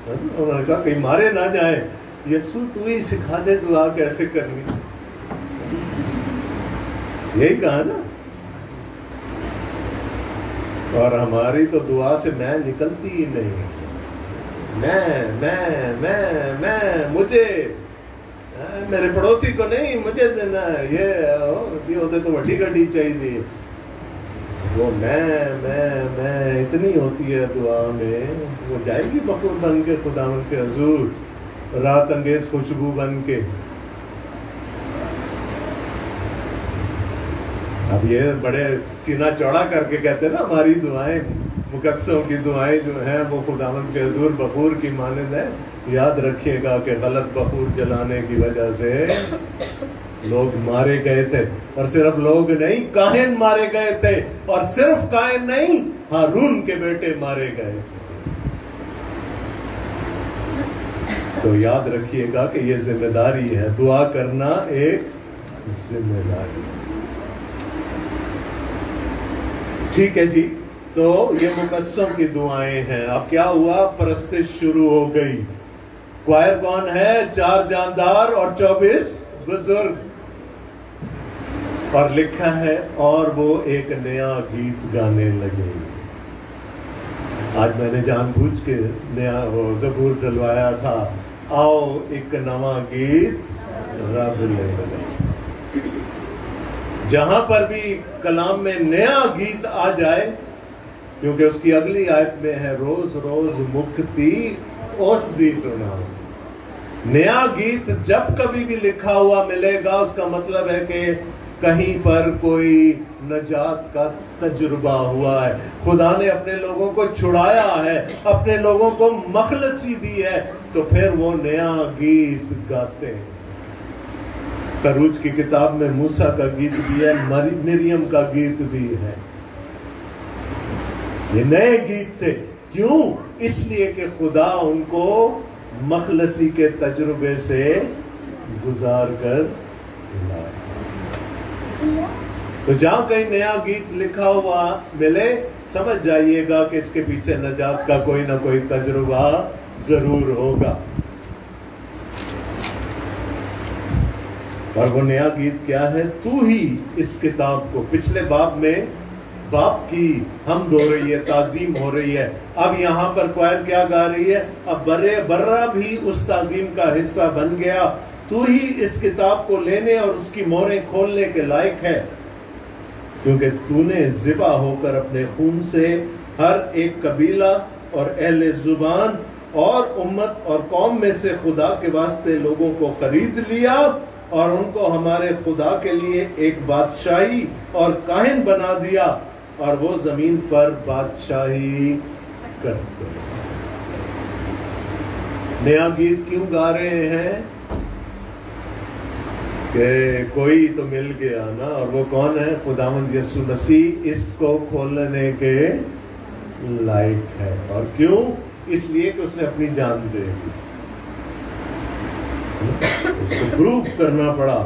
انہوں نے کہا کہیں مارے نہ جائیں، یسوع تو ہی سکھا دے دعا کیسے کرنی۔ یہی کہا نا۔ اور ہماری تو دعا سے میں نکلتی ہی نہیں، میں مجھے، میرے پڑوسی کو نہیں، مجھے دینا ہے، یہ ہوتے تو وڈی گڈی چاہیے، وہ میں اتنی ہوتی ہے دعا میں، وہ جائے گی بخور بن کے خداوند کے حضور، راحت انگیز خوشبو بن کے۔ اب یہ بڑے سینہ چوڑا کر کے کہتے ہیں نا ہماری دعائیں، مقدسوں کی دعائیں جو ہیں وہ خداوند کے حضور بخور کی مانند ہے۔ یاد رکھیے گا کہ غلط بخور جلانے کی وجہ سے لوگ مارے گئے تھے، اور صرف لوگ نہیں، کاہن مارے گئے تھے، اور صرف کاہن نہیں، ہارون کے بیٹے مارے گئے تھے۔ تو یاد رکھیے گا کہ یہ ذمہ داری ہے، دعا کرنا ایک ذمہ داری۔ ٹھیک ہے جی، تو یہ مقسم کی دعائیں ہیں۔ اب کیا ہوا؟ پرستش شروع ہو گئی۔ کوائر کون ہے؟ 4 جاندار اور 24 بزرگ، اور لکھا ہے اور وہ ایک نیا گیت گانے لگے۔ آج میں نے جان بوجھ کے نیا زبور ڈلوایا تھا، آؤ ایک نواں گیت رب لے لے۔ جہاں پر بھی کلام میں نیا گیت آ جائے، کیونکہ اس کی اگلی آیت میں ہے روز روز مکتی اس دی سنا۔ نیا گیت جب کبھی بھی لکھا ہوا ملے گا، اس کا مطلب ہے کہ کہیں پر کوئی نجات کا تجربہ ہوا ہے، خدا نے اپنے لوگوں کو چھڑایا ہے، اپنے لوگوں کو مخلصی دی ہے، تو پھر وہ نیا گیت گاتے ہیں۔ خروج کی کتاب میں موسیٰ کا گیت بھی ہے، مریم کا گیت بھی ہے۔ یہ نئے گیت تھے، کیوں؟ اس لیے کہ خدا ان کو مخلصی کے تجربے سے گزار کر لائے۔ تو جہاں کہیں نیا گیت لکھا ہوا ملے، سمجھ جائیے گا کہ اس کے پیچھے نجات کا کوئی نہ کوئی تجربہ ضرور ہوگا۔ اور وہ نیا گیت کیا ہے؟ تو ہی اس کتاب کو، پچھلے باب میں باپ کی حمد ہو رہی ہے، تعظیم ہو رہی ہے، اب یہاں پر کوائر کیا گا رہی ہے؟ اب برہ بھی اس تعظیم کا حصہ بن گیا۔ تو ہی اس کتاب کو لینے اور اس کی مہریں کھولنے کے لائق ہے، کیونکہ تو نے ذبح ہو کر اپنے خون سے ہر ایک قبیلہ اور اہل زبان اور امت اور قوم میں سے خدا کے واسطے لوگوں کو خرید لیا، اور ان کو ہمارے خدا کے لیے ایک بادشاہی اور کاہن بنا دیا، اور وہ زمین پر بادشاہی کرتے۔ نیا گیت کیوں گا رہے ہیں؟ کہ کوئی تو مل گیا نا، اور وہ کون ہے؟ خداوند یسوع مسیح اس کو کھولنے کے لائق ہے۔ اور کیوں؟ اس لیے کہ اس نے اپنی جان دے دی، اس کو پروف کرنا پڑا،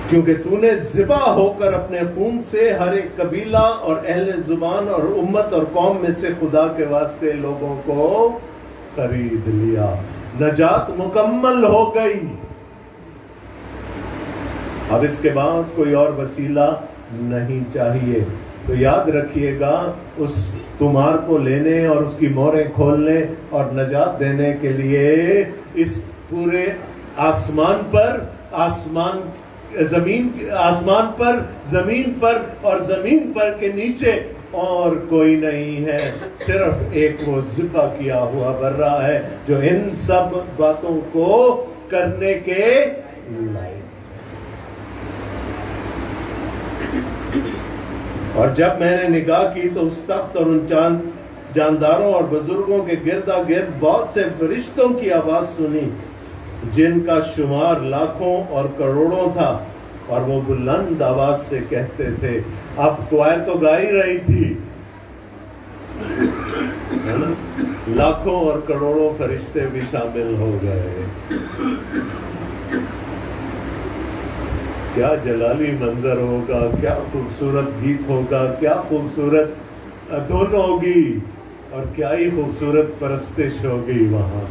کیونکہ تو نے ذبح ہو کر اپنے خون سے ہر ایک قبیلہ اور اہل زبان اور امت اور قوم میں سے خدا کے واسطے لوگوں کو خرید لیا۔ نجات مکمل ہو گئی۔ اب اس کے بعد کوئی اور وسیلہ نہیں چاہیے۔ تو یاد رکھیے گا، اس تمہار کو لینے اور اس کی مہریں کھولنے اور نجات دینے کے لیے اس پورے آسمان پر زمین پر اور زمین پر کے نیچے اور کوئی نہیں ہے، صرف ایک وہ ذبح کیا ہوا برہ ہے جو ان سب باتوں کو کرنے کے لائق۔ اور جب میں نے نگاہ کی تو اس تخت اور ان جانداروں اور بزرگوں کے گردا گرد بہت سے فرشتوں کی آواز سنی، جن کا شمار لاکھوں اور کروڑوں تھا، اور وہ بلند آواز سے کہتے تھے۔ اب کوائر تو گا ہی رہی تھی، لاکھوں اور کروڑوں فرشتے بھی شامل ہو گئے۔ کیا جلالی منظر ہوگا، کیا خوبصورت گیت ہوگا، کیا خوبصورت دھن ہوگی، اور کیا ہی خوبصورت پرستش ہوگی وہاں۔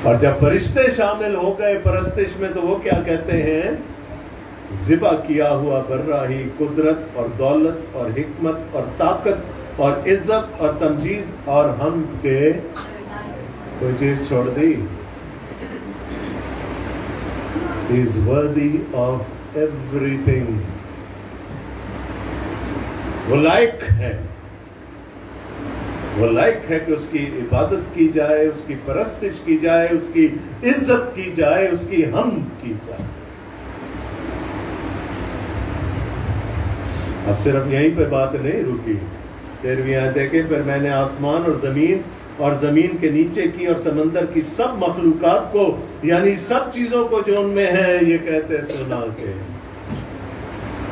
اور جب فرشتے شامل ہو گئے پرستش میں، تو وہ کیا کہتے ہیں؟ ذبح کیا ہوا برہ ہی قدرت اور دولت اور حکمت اور طاقت اور عزت اور تمجید اور حمد کے کوئی چیز چھوڑ دی؟ He is worthy of everything. وہ لائق ہے، وہ لائق ہے کہ اس کی عبادت کی جائے، اس کی پرستش کی جائے، اس کی عزت کی جائے، اس کی حمد کی جائے۔ اب صرف یہیں پہ بات نہیں رکی، 13ویں آیت ہے کہ پھر میں نے آسمان اور زمین اور زمین کے نیچے کی اور سمندر کی سب مخلوقات کو، یعنی سب چیزوں کو جو ان میں ہے، یہ کہتے سنا کے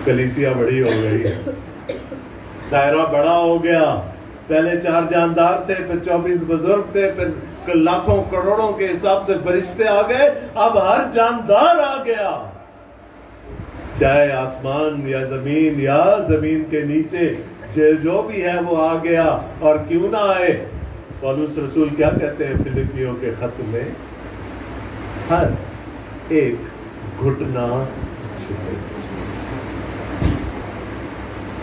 کلیسیا بڑی ہو گئی ہے، دائرہ بڑا ہو گیا۔ پہلے 4 جاندار تھے، پھر 24 بزرگ تھے، پھر لاکھوں کروڑوں کے حساب سے فرشتے آ گئے، اب ہر جاندار آ گیا، چاہے آسمان یا زمین کے نیچے جو بھی ہے وہ آ گیا۔ اور کیوں نہ آئے، پولس رسول کیا کہتے ہیں فلپیوں کے خط میں؟ ہر ایک گھٹنا جھکے،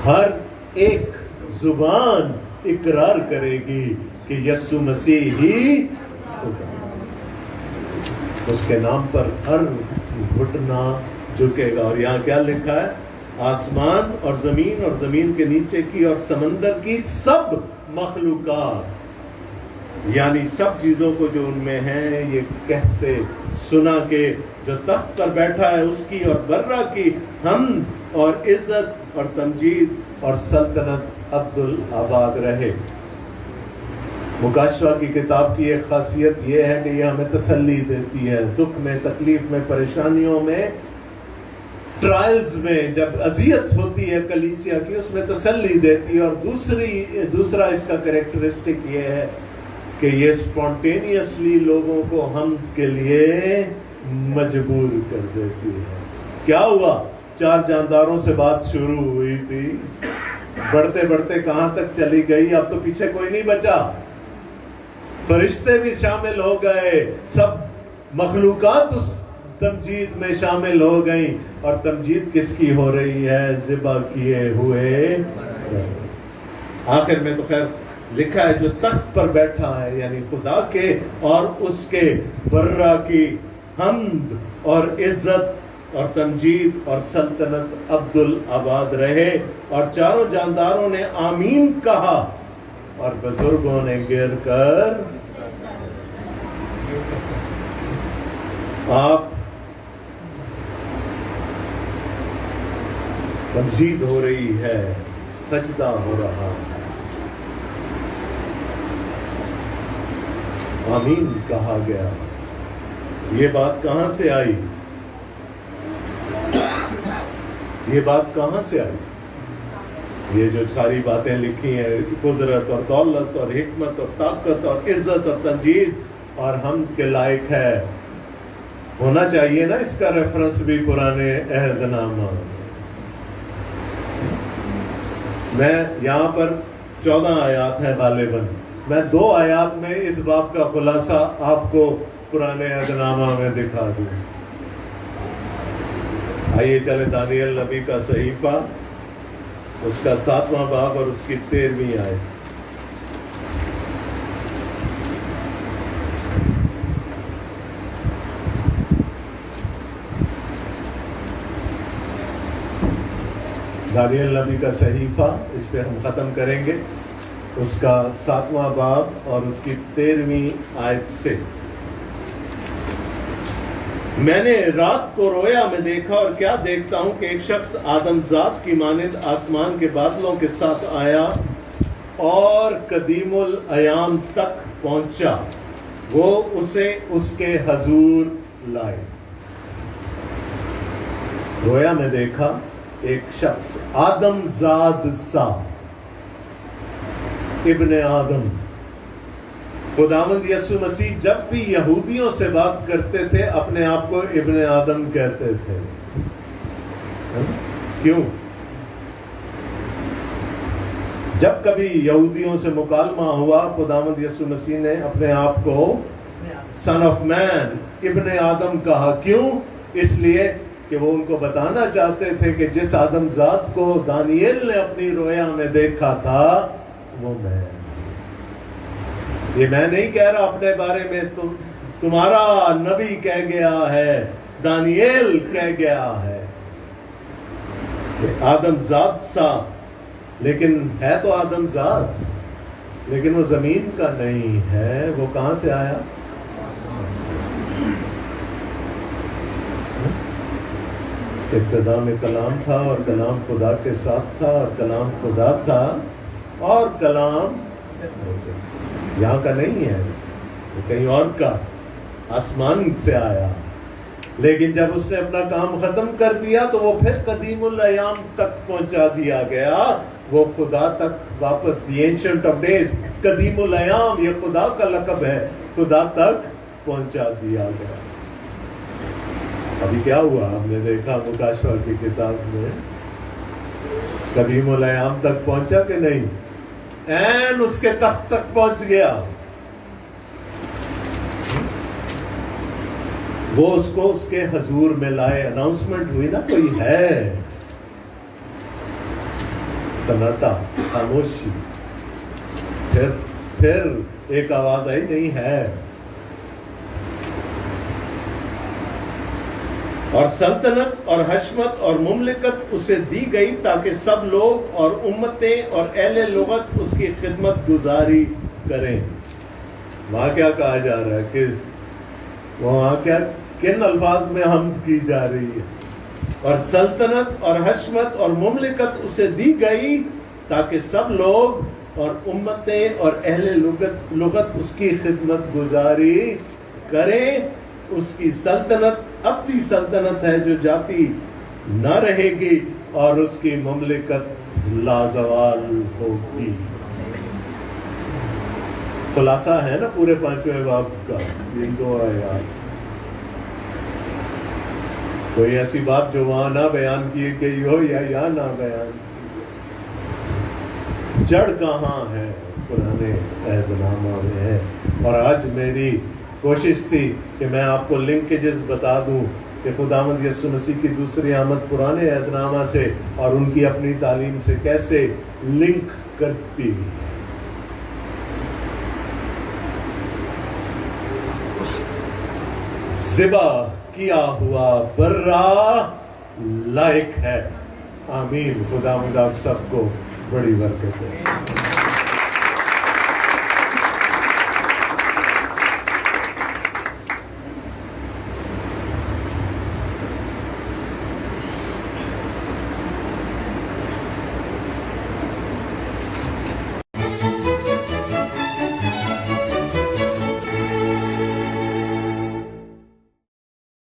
ہر ایک زبان اقرار کرے گی کہ یسوع مسیح ہی خدا، اس کے نام پر ہر گھٹنا جھکے گا۔ اور یہاں کیا لکھا ہے؟ آسمان اور زمین کے نیچے کی اور سمندر کی سب مخلوقات، یعنی سب چیزوں کو جو ان میں ہیں، یہ کہتے سنا کہ جو تخت پر بیٹھا ہے اس کی اور برہ کی حمد اور عزت اور تمجید اور سلطنت عبدالآباد رہے۔ مکاشفہ کی کتاب کی ایک خاصیت یہ ہے کہ یہ ہمیں تسلی دیتی ہے، دکھ میں، تکلیف میں، پریشانیوں میں، ٹرائلز میں، جب اذیت ہوتی ہے کلیسیا کی، اس میں تسلی دیتی ہے۔ اور دوسرا اس کا کریکٹرسٹک یہ ہے کہ یہ اسپونٹینیسلی لوگوں کو حمد کے لیے مجبور کر دیتی ہے۔ کیا ہوا؟ 4 جانداروں سے بات شروع ہوئی تھی، بڑھتے بڑھتے کہاں تک چلی گئی، اب تو پیچھے کوئی نہیں بچا، فرشتے بھی شامل ہو گئے، سب مخلوقات اس تمجید میں شامل ہو گئیں۔ اور تمجید کس کی ہو رہی ہے؟ ذبح کیے ہوئے۔ آخر میں تو خیر لکھا ہے جو تخت پر بیٹھا ہے، یعنی خدا کے اور اس کے برہ کی حمد اور عزت اور تمجید اور سلطنت عبدالآباد رہے۔ اور چاروں جانداروں نے آمین کہا، اور بزرگوں نے گر کر آپ تمجید ہو رہی ہے، سجدہ ہو رہا ہے، آمین کہا گیا۔ یہ بات کہاں سے آئی؟ یہ بات کہاں سے آئی؟ یہ جو ساری باتیں لکھی ہیں، قدرت اور دولت اور حکمت اور طاقت اور عزت اور تمجید اور حمد کے لائق ہے، ہونا چاہیے نا اس کا ریفرنس بھی پرانے عہد نامہ۔ میں یہاں پر 14 آیات ہیں غالباً، میں 2 آیات میں اس باب کا خلاصہ آپ کو پرانے عہد نامہ میں دکھا دوں۔ آئیے چلے دانیل نبی کا صحیفہ، اس کا 7واں باب اور اس کی 13ویں آیت۔ دانیل نبی کا صحیفہ، اس پہ ہم ختم کریں گے، اس کا 7واں باب اور اس کی 13ویں آیت سے۔ میں نے رات کو رویا میں دیکھا، اور کیا دیکھتا ہوں کہ ایک شخص آدم ذات کی مانند آسمان کے بادلوں کے ساتھ آیا اور قدیم الایام تک پہنچا، وہ اسے اس کے حضور لائے۔ رویا میں دیکھا ایک شخص آدم زاد سا، ابن آدم۔ خداوند یسوع مسیح جب بھی یہودیوں سے بات کرتے تھے اپنے آپ کو ابن آدم کہتے تھے۔ کیوں؟ جب کبھی یہودیوں سے مکالمہ ہوا، خداوند یسوع مسیح نے اپنے آپ کو سن آف مین، ابن آدم کہا۔ کیوں؟ اس لیے کہ وہ ان کو بتانا چاہتے تھے کہ جس آدم ذات کو دانیل نے اپنی رویا میں دیکھا تھا وہ میں۔ یہ میں نہیں کہہ رہا اپنے بارے میں، تمہارا نبی کہہ گیا ہے، دانیل کہہ گیا ہے کہ آدم ذات سا، لیکن ہے تو آدم ذات، لیکن وہ زمین کا نہیں ہے۔ وہ کہاں سے آیا؟ ابتدا میں کلام تھا، اور کلام خدا کے ساتھ تھا، اور کلام خدا تھا، اور کلام یہاں کا نہیں ہے، وہ کہیں اور کا، آسمان سے آیا. لیکن جب اس نے اپنا کام ختم کر دیا تو وہ پھر قدیم الایام تک پہنچا دیا گیا، وہ خدا تک واپس. دی اینشنٹ آف ڈیز، قدیم الایام، یہ خدا کا لقب ہے، خدا تک پہنچا دیا گیا. ابھی کیا ہوا ہم نے دیکھا مکاشفہ کی کتاب میں، قدیم الایام تک پہنچا کہ نہیں؟ این اس کے تخت تک پہنچ گیا. وہ اس کو اس کے حضور میں لائے، اناؤنسمنٹ ہوئی نا، کوئی ہے. سناٹا، خاموشی. پھر ایک آواز آئی، نہیں ہے. اور سلطنت اور حشمت اور مملکت اسے دی گئی تاکہ سب لوگ اور امتیں اور اہل لغت اس کی خدمت گزاری کریں. وہاں کیا کہا جا رہا ہے کہ وہاں کیا، کن الفاظ میں حمد کی جا رہی ہے؟ اور سلطنت اور حشمت اور مملکت اسے دی گئی تاکہ سب لوگ اور امتیں اور اہل لغت اس کی خدمت گزاری کریں. اس کی سلطنت ابدی سلطنت ہے جو جاتی نہ رہے گی، اور اس کی مملکت لازوال ہوگی. خلاصہ ہے نا پورے 5ویں باب کا یہ 2 آیات. کوئی ایسی بات جو وہاں نہ بیان کی گئی ہو یا یہاں نہ بیان. جڑ کہاں ہے؟ پرانے عہد نامہ میں ہے. اور آج میری کوشش تھی کہ میں آپ کو لنکیجز بتا دوں کہ خداوند یسوع مسیح کی دوسری آمد پرانے عہد نامہ سے اور ان کی اپنی تعلیم سے کیسے لنک کرتی. ذبح کیا ہوا برا لائق ہے. آمین. خداوند آپ سب کو بڑی برکت دے.